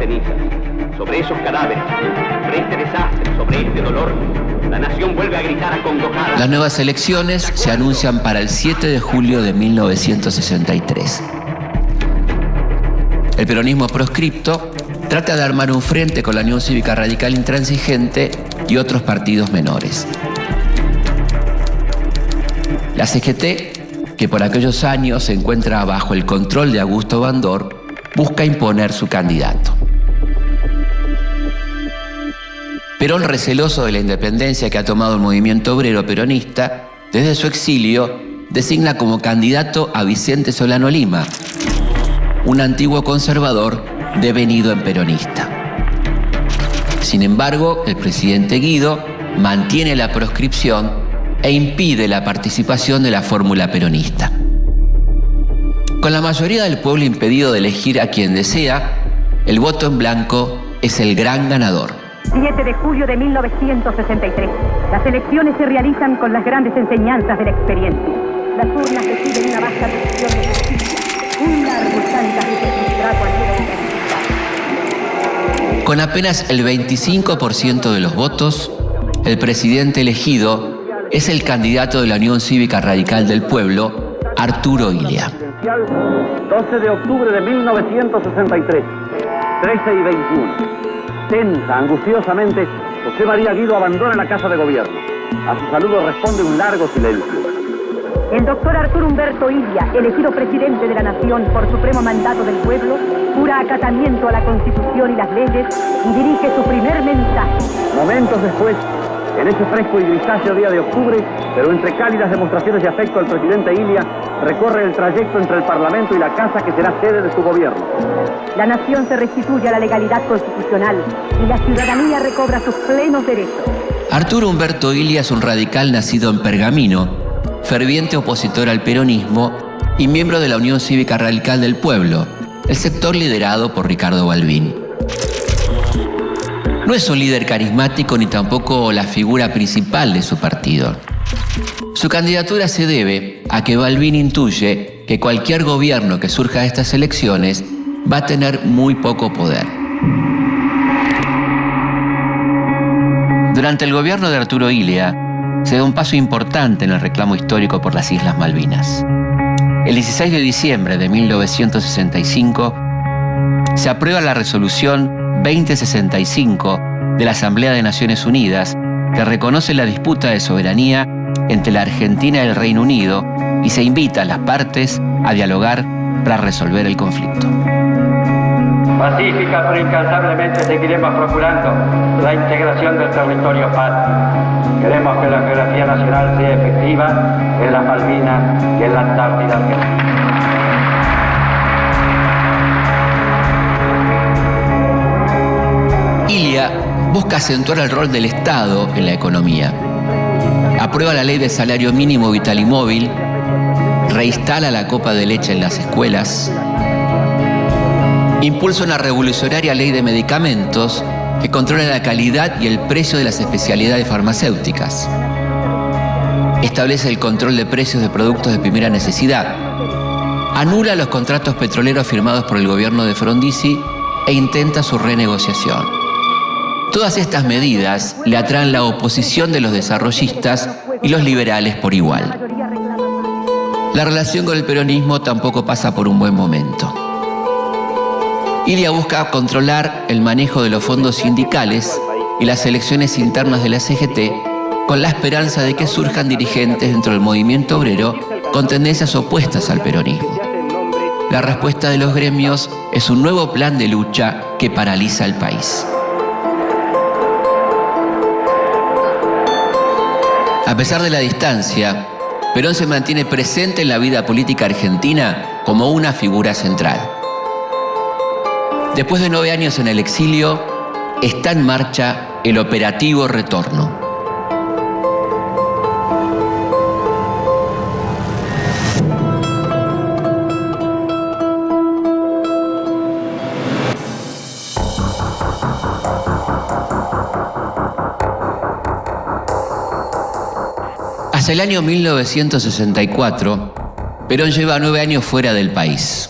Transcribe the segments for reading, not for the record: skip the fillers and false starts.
cenizas. Sobre esos cadáveres, sobre este desastre, sobre este dolor, la nación vuelve a gritar acongojada. Las nuevas elecciones se anuncian para el 7 de julio de 1963. El peronismo proscripto trata de armar un frente con la Unión Cívica Radical Intransigente y otros partidos menores. La CGT, que por aquellos años se encuentra bajo el control de Augusto Bandor, busca imponer su candidato. Perón, receloso de la independencia que ha tomado el movimiento obrero peronista, desde su exilio designa como candidato a Vicente Solano Lima, un antiguo conservador devenido en peronista. Sin embargo, el presidente Guido mantiene la proscripción e impide la participación de la fórmula peronista. Con la mayoría del pueblo impedido de elegir a quien desea, el voto en blanco es el gran ganador. 7 de julio de 1963. Las elecciones se realizan con las grandes enseñanzas de la experiencia. Las urnas deciden una vasta sección de justicia, un largo y tantas veces frustrado al menos de. Con apenas el 25% de los votos, el presidente elegido es el candidato de la Unión Cívica Radical del Pueblo, Arturo Illia. 12 de octubre de 1963, 13:21. Tensa, angustiosamente, José María Guido abandona la Casa de Gobierno. A su saludo responde un largo silencio. El doctor Arturo Humberto Illia, elegido presidente de la Nación por supremo mandato del pueblo, jura acatamiento a la Constitución y las leyes y dirige su primer mensaje. Momentos después, en ese fresco y grisáceo día de octubre, pero entre cálidas demostraciones de afecto, el presidente Illia recorre el trayecto entre el Parlamento y la casa que será sede de su gobierno. La nación se restituye a la legalidad constitucional y la ciudadanía recobra sus plenos derechos. Arturo Humberto Illia es un radical nacido en Pergamino, ferviente opositor al peronismo y miembro de la Unión Cívica Radical del Pueblo, el sector liderado por Ricardo Balbín. No es un líder carismático ni tampoco la figura principal de su partido. Su candidatura se debe a que Balbín intuye que cualquier gobierno que surja de estas elecciones va a tener muy poco poder. Durante el gobierno de Arturo Illia se da un paso importante en el reclamo histórico por las Islas Malvinas. El 16 de diciembre de 1965 se aprueba la resolución 2065 de la Asamblea de Naciones Unidas, que reconoce la disputa de soberanía entre la Argentina y el Reino Unido y se invita a las partes a dialogar para resolver el conflicto. Pacífica pero incansablemente seguiremos procurando la integración del territorio patrio. Queremos que la geografía nacional sea efectiva en las Malvinas y en la Antártida Argentina. Illia busca acentuar el rol del Estado en la economía. Aprueba la ley de salario mínimo vital y móvil, reinstala la copa de leche en las escuelas, impulsa una revolucionaria ley de medicamentos que controla la calidad y el precio de las especialidades farmacéuticas. Establece el control de precios de productos de primera necesidad. Anula los contratos petroleros firmados por el gobierno de Frondizi e intenta su renegociación. Todas estas medidas le atraen la oposición de los desarrollistas y los liberales por igual. La relación con el peronismo tampoco pasa por un buen momento. Illia busca controlar el manejo de los fondos sindicales y las elecciones internas de la CGT con la esperanza de que surjan dirigentes dentro del movimiento obrero con tendencias opuestas al peronismo. La respuesta de los gremios es un nuevo plan de lucha que paraliza el país. A pesar de la distancia, Perón se mantiene presente en la vida política argentina como una figura central. Después de 9 años en el exilio, está en marcha el operativo Retorno. Hasta el año 1964, Perón lleva 9 años fuera del país.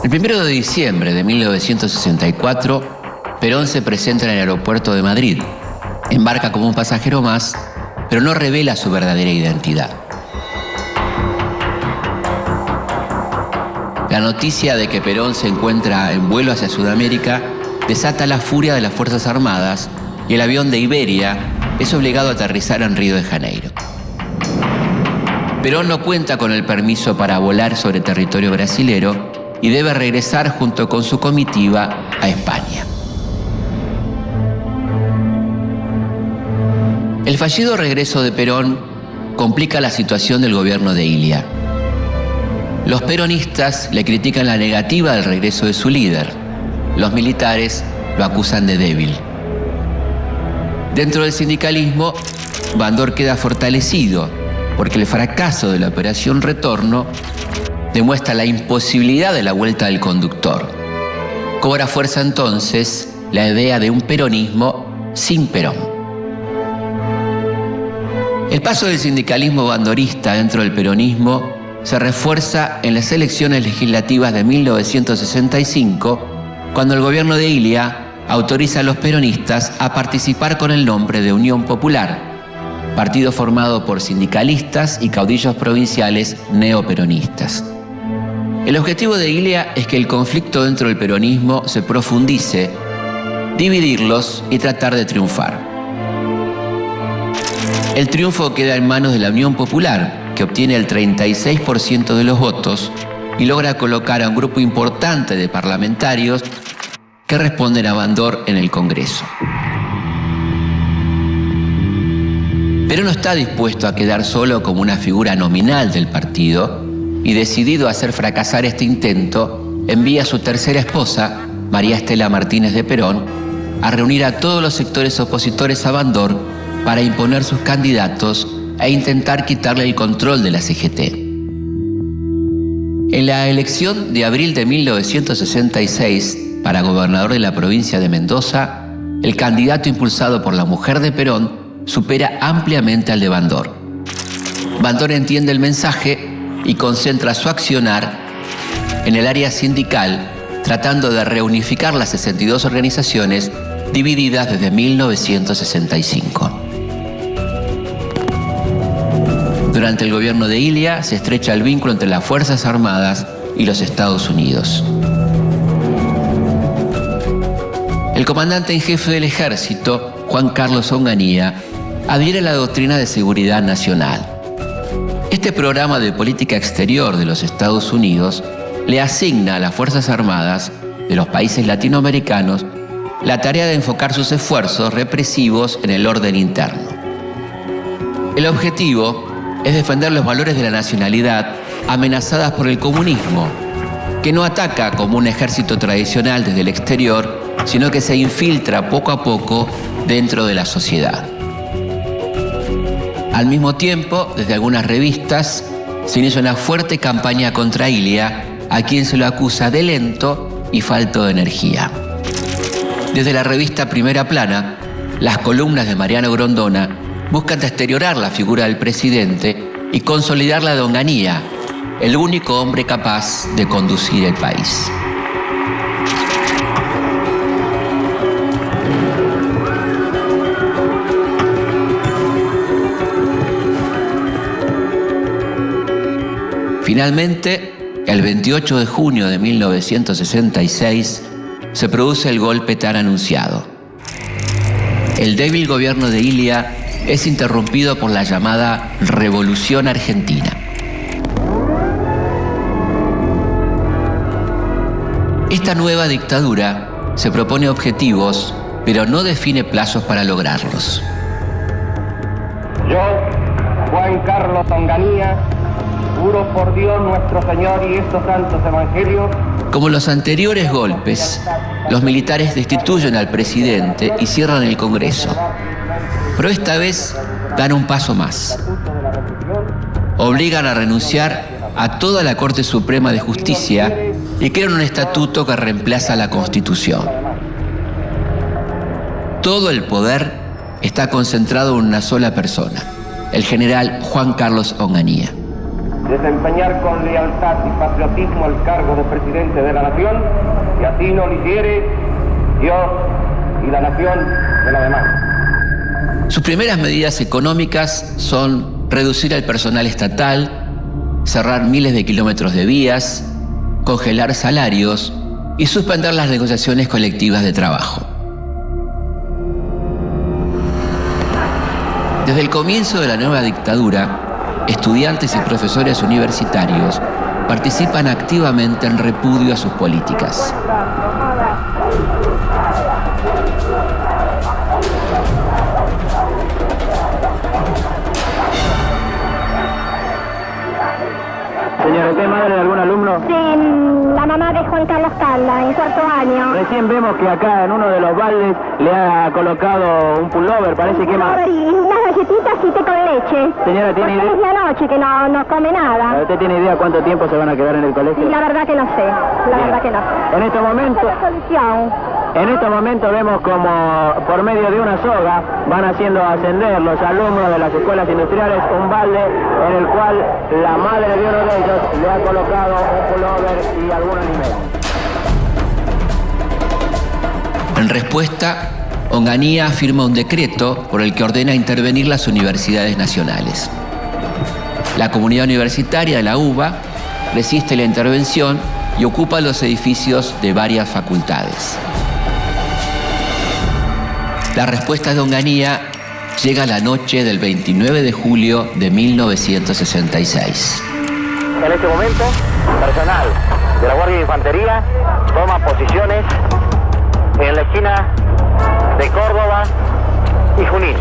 El 1 de diciembre de 1964, Perón se presenta en el aeropuerto de Madrid. Embarca como un pasajero más, pero no revela su verdadera identidad. La noticia de que Perón se encuentra en vuelo hacia Sudamérica desata la furia de las Fuerzas Armadas y el avión de Iberia es obligado a aterrizar en Río de Janeiro. Perón no cuenta con el permiso para volar sobre territorio brasilero y debe regresar junto con su comitiva a España. El fallido regreso de Perón complica la situación del gobierno de Ilia. Los peronistas le critican la negativa del regreso de su líder. Los militares lo acusan de débil. Dentro del sindicalismo, Bandor queda fortalecido porque el fracaso de la Operación Retorno demuestra la imposibilidad de la vuelta del conductor. Cobra fuerza entonces la idea de un peronismo sin Perón. El paso del sindicalismo bandorista dentro del peronismo se refuerza en las elecciones legislativas de 1965, cuando el gobierno de Ilia autoriza a los peronistas a participar con el nombre de Unión Popular, partido formado por sindicalistas y caudillos provinciales neoperonistas. El objetivo de Ilia es que el conflicto dentro del peronismo se profundice, dividirlos y tratar de triunfar. El triunfo queda en manos de la Unión Popular, que obtiene el 36% de los votos y logra colocar a un grupo importante de parlamentarios que responden a Bandor en el Congreso. Pero no está dispuesto a quedar solo como una figura nominal del partido y, decidido a hacer fracasar este intento, envía a su tercera esposa, María Estela Martínez de Perón, a reunir a todos los sectores opositores a Bandor para imponer sus candidatos e intentar quitarle el control de la CGT. En la elección de abril de 1966 para gobernador de la provincia de Mendoza, el candidato impulsado por la mujer de Perón supera ampliamente al de Bandor. Bandor entiende el mensaje y concentra su accionar en el área sindical, tratando de reunificar las 62 organizaciones divididas desde 1965. Durante el gobierno de Ilia se estrecha el vínculo entre las Fuerzas Armadas y los Estados Unidos. El comandante en jefe del ejército, Juan Carlos Onganía, adhiere a la doctrina de seguridad nacional. Este programa de política exterior de los Estados Unidos le asigna a las Fuerzas Armadas de los países latinoamericanos la tarea de enfocar sus esfuerzos represivos en el orden interno. El objetivo es defender los valores de la nacionalidad amenazadas por el comunismo, que no ataca como un ejército tradicional desde el exterior, sino que se infiltra poco a poco dentro de la sociedad. Al mismo tiempo, desde algunas revistas, se inicia una fuerte campaña contra Ilia, a quien se lo acusa de lento y falto de energía. Desde la revista Primera Plana, las columnas de Mariano Grondona buscan deteriorar la figura del presidente y consolidar la de Onganía, el único hombre capaz de conducir el país. Finalmente, el 28 de junio de 1966, se produce el golpe tan anunciado. El débil gobierno de Ilia es interrumpido por la llamada Revolución Argentina. Esta nueva dictadura se propone objetivos, pero no define plazos para lograrlos. Yo, Juan Carlos Onganía, juro por Dios nuestro Señor y estos santos evangelios. Como los anteriores golpes, los militares destituyen al presidente y cierran el Congreso. Pero esta vez dan un paso más. Obligan a renunciar a toda la Corte Suprema de Justicia y crean un estatuto que reemplaza la Constitución. Todo el poder está concentrado en una sola persona, el general Juan Carlos Onganía. desempeñar con lealtad y patriotismo el cargo de presidente de la nación, y así no lo hiciere, Dios y la nación se la demandan. Sus primeras medidas económicas son reducir al personal estatal, cerrar miles de kilómetros de vías, congelar salarios y suspender las negociaciones colectivas de trabajo. Desde el comienzo de la nueva dictadura, estudiantes y profesores universitarios participan activamente en repudio a sus políticas. Señora, ¿usted es madre de algún alumno? Sí, la mamá de Juan Carlos Calda, en cuarto año. Recién vemos que acá en uno de los baldes le ha colocado un pullover, parece que más. Y unas galletitas y té con leche. Señora, ¿tiene idea? Es la noche que no come nada. ¿Usted tiene idea cuánto tiempo se van a quedar en el colegio? La verdad que no sé, la verdad que no sé. En estos momentos... En estos momentos vemos como por medio de una soga van haciendo ascender los alumnos de las escuelas industriales un balde en el cual la madre de uno de ellos le ha colocado un pullover y algún alimento. En respuesta, Onganía firma un decreto por el que ordena intervenir las universidades nacionales. La comunidad universitaria de la UBA resiste la intervención y ocupa los edificios de varias facultades. La respuesta de Onganía llega la noche del 29 de julio de 1966. En este momento, personal de la Guardia de Infantería toma posiciones en la esquina de Córdoba y Junín.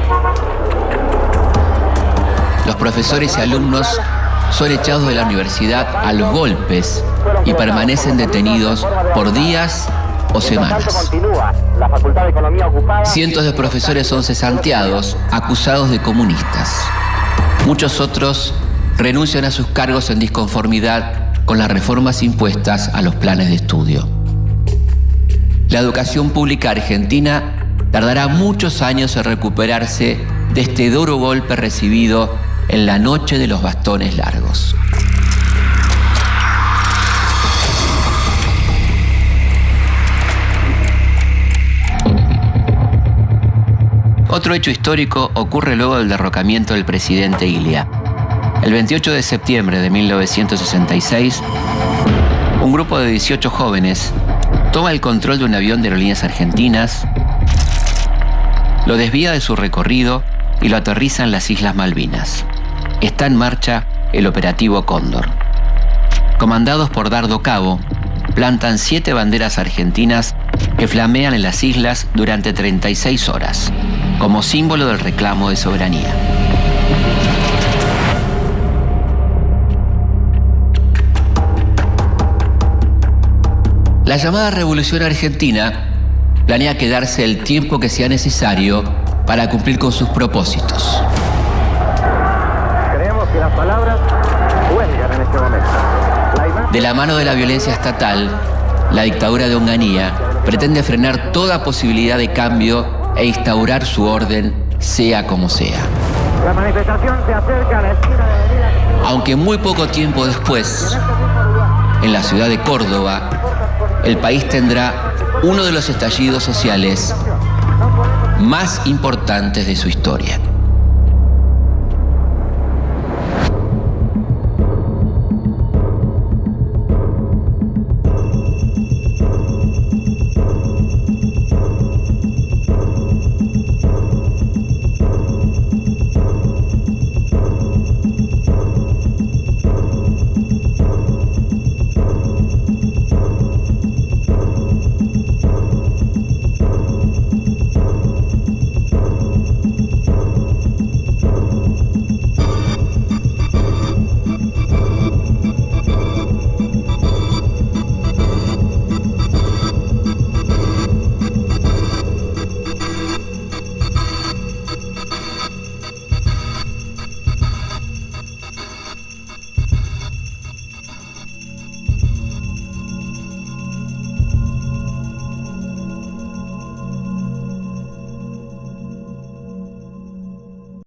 Los profesores y alumnos son echados de la universidad a los golpes y permanecen detenidos por días o semanas. Cientos de profesores son cesanteados, acusados de comunistas. Muchos otros renuncian a sus cargos en disconformidad con las reformas impuestas a los planes de estudio. La educación pública argentina tardará muchos años en recuperarse de este duro golpe recibido en la noche de los bastones largos. Otro hecho histórico ocurre luego del derrocamiento del presidente Ilia. El 28 de septiembre de 1966, un grupo de 18 jóvenes toma el control de un avión de Aerolíneas Argentinas, lo desvía de su recorrido y lo aterriza en las Islas Malvinas. Está en marcha el operativo Cóndor. Comandados por Dardo Cabo, plantan 7 banderas argentinas que flamean en las islas durante 36 horas, como símbolo del reclamo de soberanía. La llamada Revolución Argentina planea quedarse el tiempo que sea necesario para cumplir con sus propósitos. Creemos que las palabras huelgan en este momento. De la mano de la violencia estatal, la dictadura de Onganía pretende frenar toda posibilidad de cambio e instaurar su orden, sea como sea. La manifestación se acerca a la esquina de Avenida. Aunque muy poco tiempo después, en la ciudad de Córdoba, el país tendrá uno de los estallidos sociales más importantes de su historia.